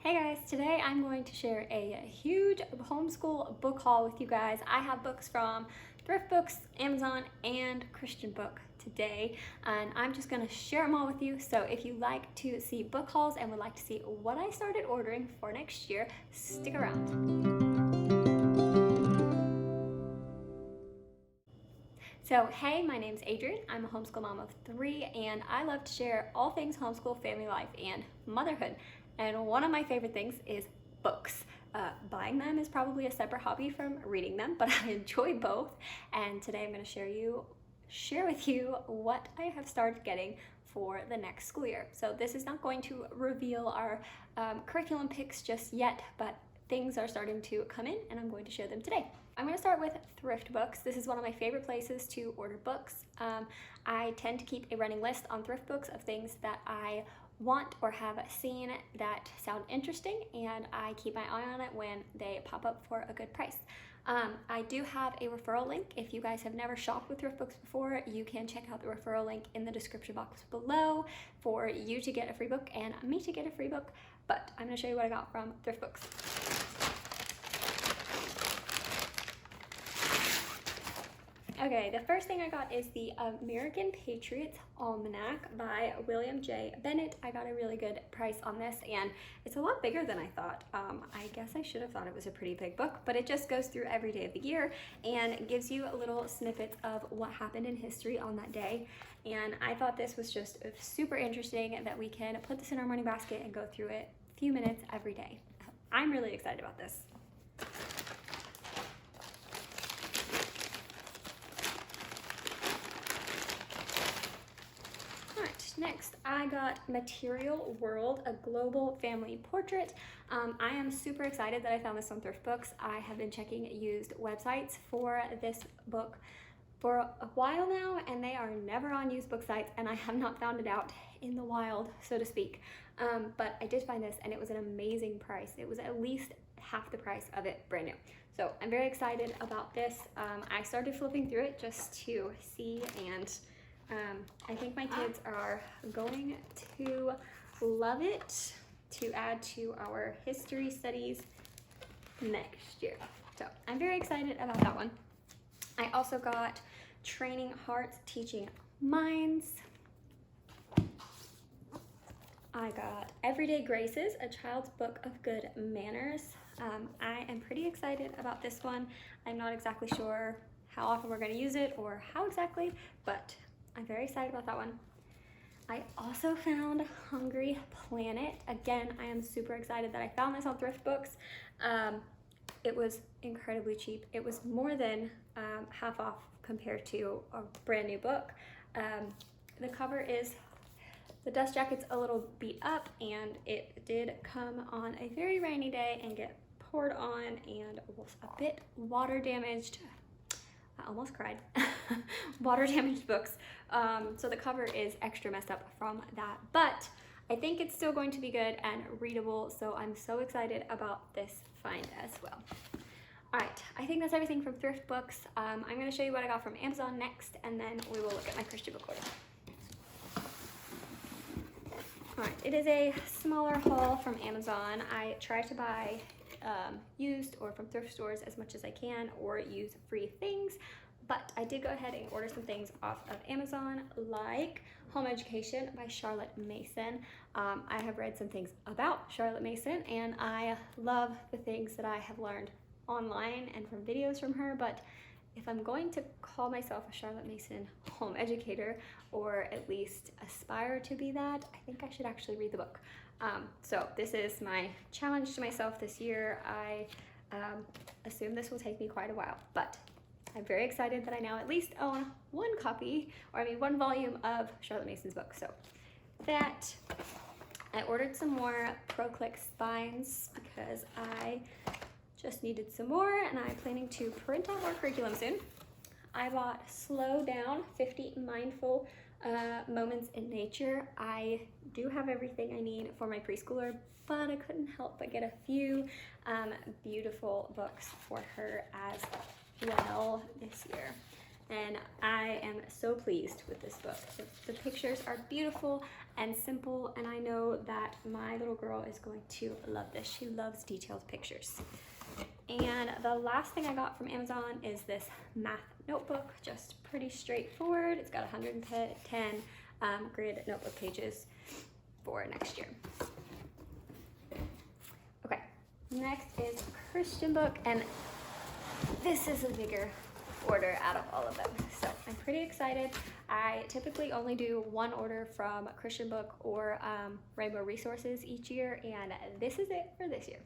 Hey guys, today I'm going to share a huge homeschool book haul with you guys. I have books from Thrift Books, Amazon, and Christianbook today, and I'm just going to share them all with you. So if you like to see book hauls and would like to see what I started ordering for next year, stick around. So hey, my name's Adrian. I'm a homeschool mom of 3, and I love to share all things homeschool, family life, and motherhood. And one of my favorite things is books. Buying them is probably a separate hobby from reading them, but I enjoy both. And today I'm going to share with you what I have started getting for the next school year. So this is not going to reveal our curriculum picks just yet, but things are starting to come in and I'm going to share them today. I'm going to start with Thrift Books. This is one of my favorite places to order books. I tend to keep a running list on Thrift Books of things that I want or have seen that sound interesting, and I keep my eye on it when they pop up for a good price. I do have a referral link. If you guys have never shopped with Thrift Books before, you can check out the referral link in the description box below for you to get a free book and me to get a free book. But I'm going to show you what I got from Thrift Books. Okay, the first thing I got is the American Patriots Almanac by William J. Bennett. I got a really good price on this, and it's a lot bigger than I thought. I guess I should have thought it was a pretty big book, but it just goes through every day of the year and gives you little snippets of what happened in history on that day. And I thought this was just super interesting that we can put this in our morning basket and go through it a few minutes every day. I'm really excited about this. Next, I got Material World, a global family portrait. I am super excited that I found this on Thrift Books. I have been checking used websites for this book for a while now, and they are never on used book sites, and I have not found it out in the wild, so to speak. But I did find this, and it was an amazing price. It was at least half the price of it brand new. So I'm very excited about this. I started flipping through it just to see, and I think my kids are going to love it to add to our history studies next year. So I'm very excited about that one. I also got Training Hearts, Teaching Minds. I got Everyday Graces, a child's book of good manners. I am pretty excited about this one. I'm not exactly sure how often we're going to use it or how exactly, but I'm very excited about that one. I also found Hungry Planet. Again, I am super excited that I found this on Thrift Books. It was incredibly cheap. It was more than half off compared to a brand new book. The cover is, the dust jacket's a little beat up, and it did come on a very rainy day and get poured on and was a bit water damaged. I almost cried. Water damaged books. So the cover is extra messed up from that, but I think it's still going to be good and readable, so I'm so excited about this find as well. All right, I think that's everything from Thrift Books. I'm going to show you what I got from Amazon next, and then we will look at my Christianbook order. All right, it is a smaller haul from Amazon. I try to buy used or from thrift stores as much as I can, or use free things, but I did go ahead and order some things off of Amazon, like Home Education by Charlotte Mason. I have read some things about Charlotte Mason, and I love the things that I have learned online and from videos from her, but if I'm going to call myself a Charlotte Mason home educator, or at least aspire to be that, I think I should actually read the book. So this is my challenge to myself this year. I assume this will take me quite a while, but I'm very excited that I now at least own one volume of Charlotte Mason's book. So that, I ordered some more Pro-Click spines because I just needed some more, and I'm planning to print out more curriculum soon. I bought Slow Down, 50 Mindful Moments in Nature. I do have everything I need for my preschooler, but I couldn't help but get a few beautiful books for her as well this year. and I am so pleased with this book. The pictures are beautiful and simple, and I know that my little girl is going to love this. She loves detailed pictures. And the last thing I got from Amazon is this math notebook, just pretty straightforward. It's got 110 grid notebook pages for next year. Okay, next is Christianbook, and this is a bigger order out of all of them, so I'm pretty excited. I typically only do one order from Christianbook or Rainbow Resources each year, and this is it for this year.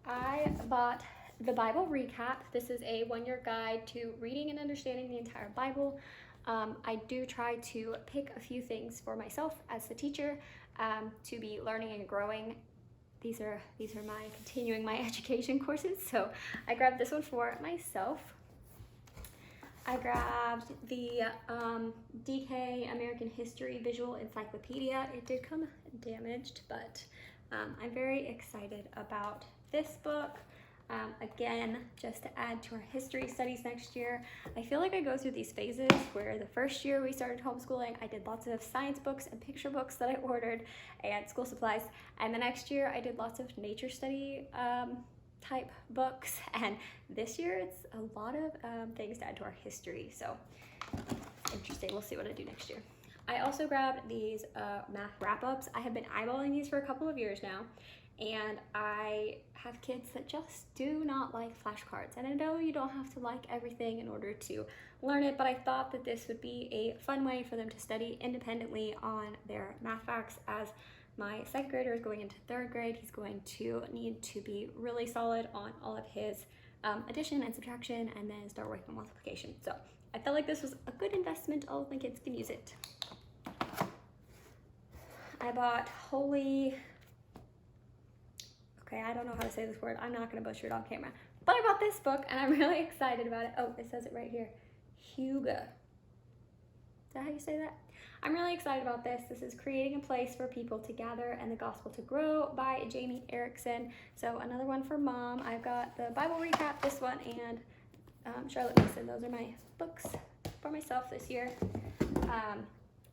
I bought the Bible Recap. This is a one-year guide to reading and understanding the entire Bible. I do try to pick a few things for myself as the teacher to be learning and growing. These are my continuing my education courses, so I grabbed this one for myself. I grabbed the DK American History Visual Encyclopedia. It did come damaged, but I'm very excited about this book. Again, just to add to our history studies next year. I feel like I go through these phases where the first year we started homeschooling, I did lots of science books and picture books that I ordered and school supplies. And the next year I did lots of nature study type books. And this year it's a lot of things to add to our history. So interesting, we'll see what I do next year. I also grabbed these math wrap-ups. I have been eyeballing these for a couple of years now. And I have kids that just do not like flashcards. And I know you don't have to like everything in order to learn it, but I thought that this would be a fun way for them to study independently on their math facts. As my second grader is going into third grade, he's going to need to be really solid on all of his addition and subtraction, and then start working on multiplication. So I felt like this was a good investment. All of my kids can use it. I bought I don't know how to say this word. I'm not going to butcher it on camera. But I bought this book, and I'm really excited about it. Oh, it says it right here. Huga. Is that how you say that? I'm really excited about this. This is Creating a Place for People to Gather and the Gospel to Grow by Jamie Erickson. So another one for Mom. I've got the Bible Recap, this one, and Charlotte Mason. Those are my books for myself this year.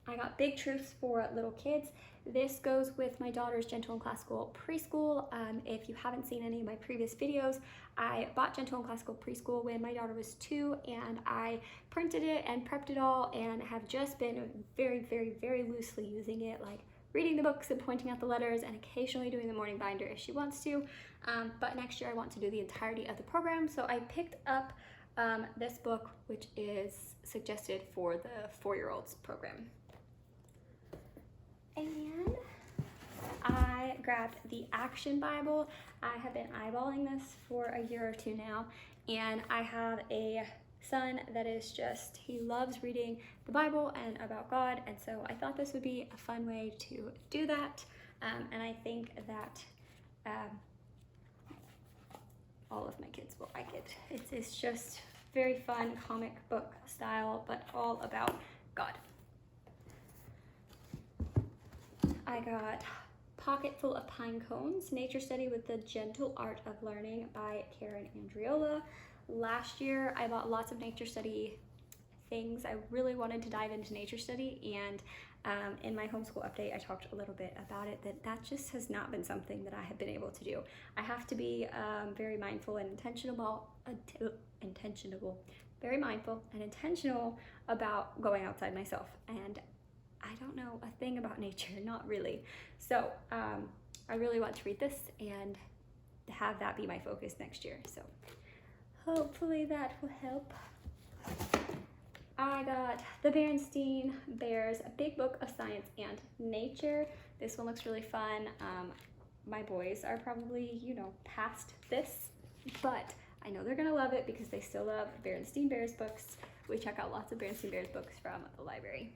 I got Big Truths for Little Kids. This goes with my daughter's Gentle and Classical Preschool. If you haven't seen any of my previous videos, I bought Gentle and Classical Preschool when my daughter was 2, and I printed it and prepped it all, and have just been very, very, very loosely using it, like reading the books and pointing out the letters, and occasionally doing the morning binder if she wants to. But next year I want to do the entirety of the program, so I picked up this book, which is suggested for the 4-year-olds program. And I grabbed the Action Bible. I have been eyeballing this for a year or two now, and I have a son that is just, he loves reading the Bible and about God, and so I thought this would be a fun way to do that. And I think that all of my kids will like it. It's just very fun comic book style, but all about God. I got Pocket Full of Pine Cones, Nature Study with the Gentle Art of Learning by Karen Andriola. Last year, I bought lots of nature study things. I really wanted to dive into nature study, and in my homeschool update, I talked a little bit about it, that just has not been something that I have been able to do. I have to be very mindful and intentional about going outside myself, and I don't know a thing about nature, not really. So I really want to read this and have that be my focus next year. So hopefully that will help. I got the Berenstain Bears, A Big Book of Science and Nature. This one looks really fun. My boys are probably, past this, but I know they're gonna love it because they still love Berenstain Bears books. We check out lots of Berenstain Bears books from the library.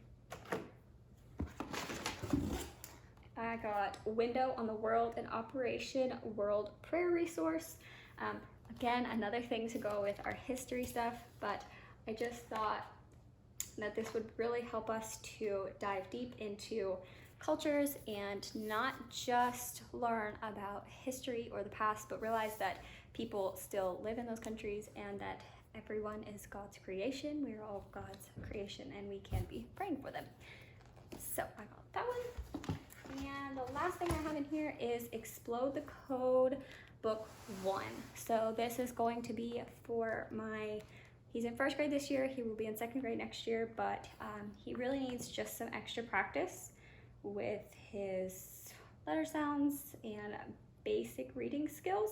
I got Window on the World and Operation World Prayer Resource. Again, another thing to go with our history stuff, but I just thought that this would really help us to dive deep into cultures and not just learn about history or the past, but realize that people still live in those countries and that everyone is God's creation. We are all God's creation, and we can be praying for them. So I got that one. And the last thing I have in here is Explode the Code book 1. So this is going to be for he's in 1st grade this year. He will be in 2nd grade next year, but he really needs just some extra practice with his letter sounds and basic reading skills.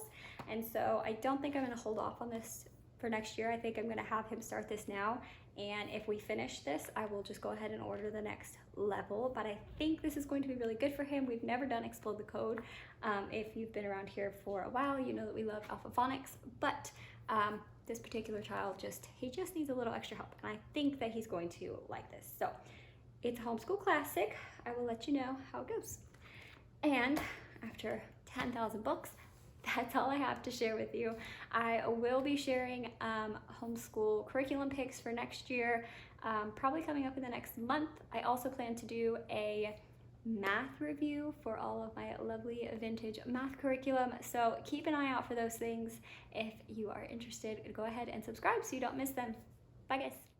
And so I don't think I'm going to hold off on this for next year. I think I'm going to have him start this now, and if we finish this, I will just go ahead and order the next level. But I think this is going to be really good for him. We've never done Explode the Code. If you've been around here for a while, you know that we love alphaphonics, but this particular child he just needs a little extra help, and I think that he's going to like this. So it's a homeschool classic. I will let you know how it goes. And after 10,000 books, that's all I have to share with you. I will be sharing homeschool curriculum picks for next year, probably coming up in the next month. I also plan to do a math review for all of my lovely vintage math curriculum. So keep an eye out for those things. If you are interested, go ahead and subscribe so you don't miss them. Bye guys.